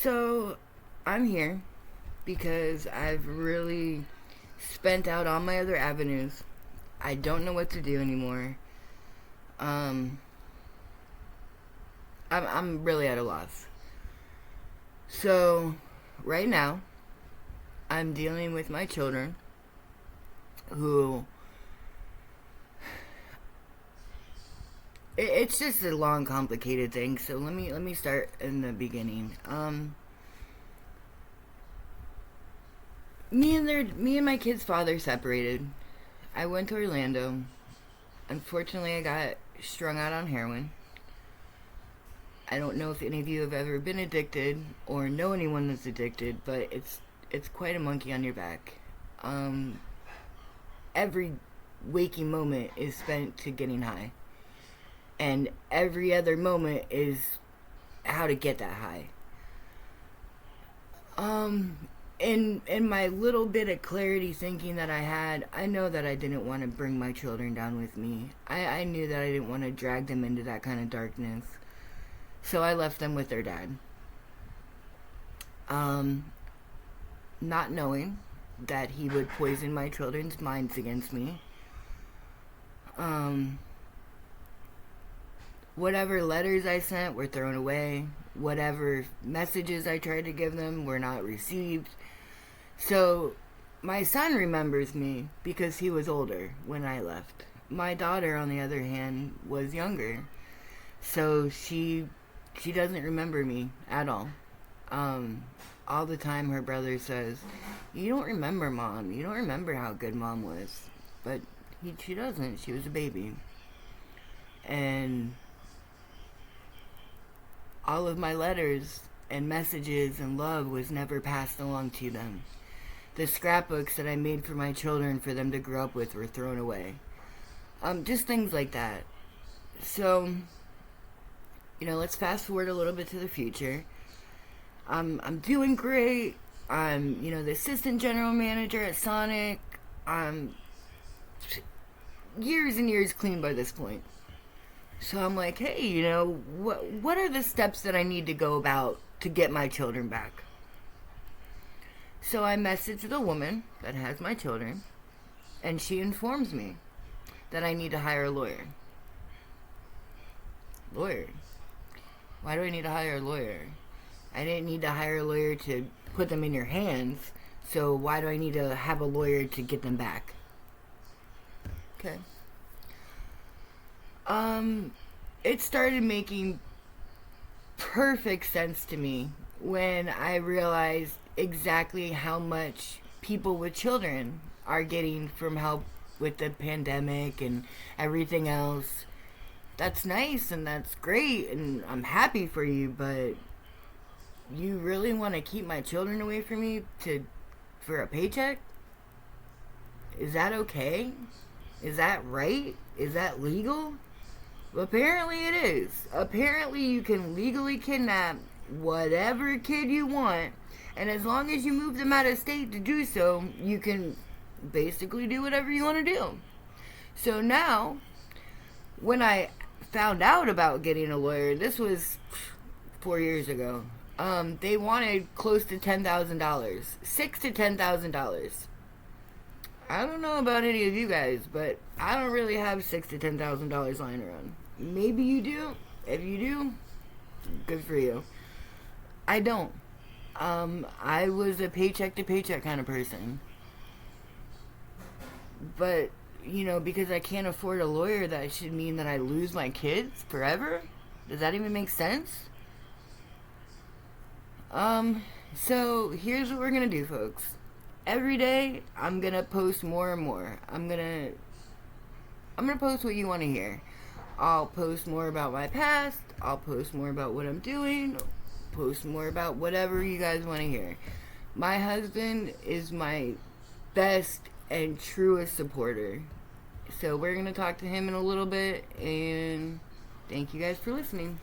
So, I'm here because I've really spent out all my other avenues. I don't know what to do anymore. Um, I'm really at a loss. So, right now, I'm dealing with my children who. It's just a long, complicated thing. So let me start in the beginning. Me and my kid's father separated. I went to Orlando. Unfortunately, I got strung out on heroin. I don't know if any of you have ever been addicted or know anyone that's addicted, but it's quite a monkey on your back. Um, every waking moment is spent to getting high, and every other moment is how to get that high. Um, in my little bit of clarity thinking that I had, I know that I didn't want to bring my children down with me. I knew that I didn't want to drag them into that kind of darkness. So I left them with their dad. Um, Not knowing that he would poison my children's minds against me. Um, whatever letters I sent were thrown away. Whatever messages I tried to give them were not received. So my son remembers me because he was older when I left. My daughter, on the other hand, was younger. So she doesn't remember me at all. Um, all the time her brother says, "You don't remember mom. You don't remember how good mom was." But she doesn't. She was a baby. And all of my letters and messages and love was never passed along to them. The scrapbooks that I made for my children for them to grow up with were thrown away. Just things like that. So, let's fast forward a little bit to the future. I'm doing great. I'm, the assistant general manager at Sonic. I'm years and years clean by this point. So I'm like, hey, what are the steps that I need to go about to get my children back? So I message the woman that has my children, and she informs me that I need to hire a lawyer. Lawyer? Why do I need to hire a lawyer? I didn't need to hire a lawyer to put them in your hands, so why do I need to have a lawyer to get them back? Okay. It started making perfect sense to me when I realized exactly how much people with children are getting from help with the pandemic and everything else. That's nice and that's great and I'm happy for you, but you really want to keep my children away from me for a paycheck? Is that okay? Is that right? Is that legal? Apparently it is. Apparently you can legally kidnap whatever kid you want, and as long as you move them out of state to do so, you can basically do whatever you want to do. So now, when I found out about getting a lawyer, this was 4 years ago, they wanted close to $10,000. $6,000 to $10,000. I don't know about any of you guys, but I don't really have $6,000 to $10,000 lying around. Maybe you do. If you do, good for you. I don't. I was a paycheck to paycheck kind of person. But, because I can't afford a lawyer, that should mean that I lose my kids forever? Does that even make sense? So here's what we're gonna do, folks. Every day, I'm gonna post more and more. I'm gonna post what you want to hear. I'll post more about my past. I'll post more about what I'm doing. Post more about whatever you guys want to hear. My husband is my best and truest supporter. So we're gonna talk to him in a little bit, and thank you guys for listening.